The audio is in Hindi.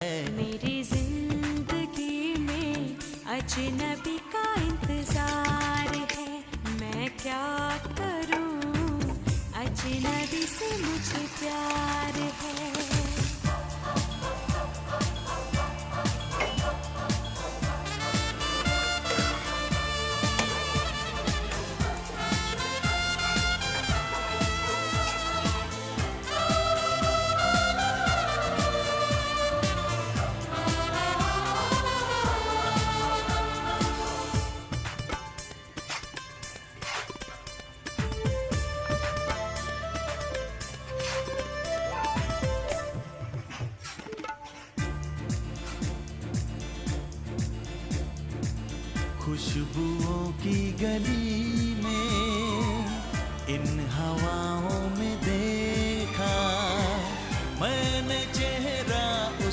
मेरी जिंदगी में अजनबी का इंतजार है, मैं क्या करूं, अजनबी से मुझे प्यार है। खुशबुओं की गली में इन हवाओं में देखा मैंने चेहरा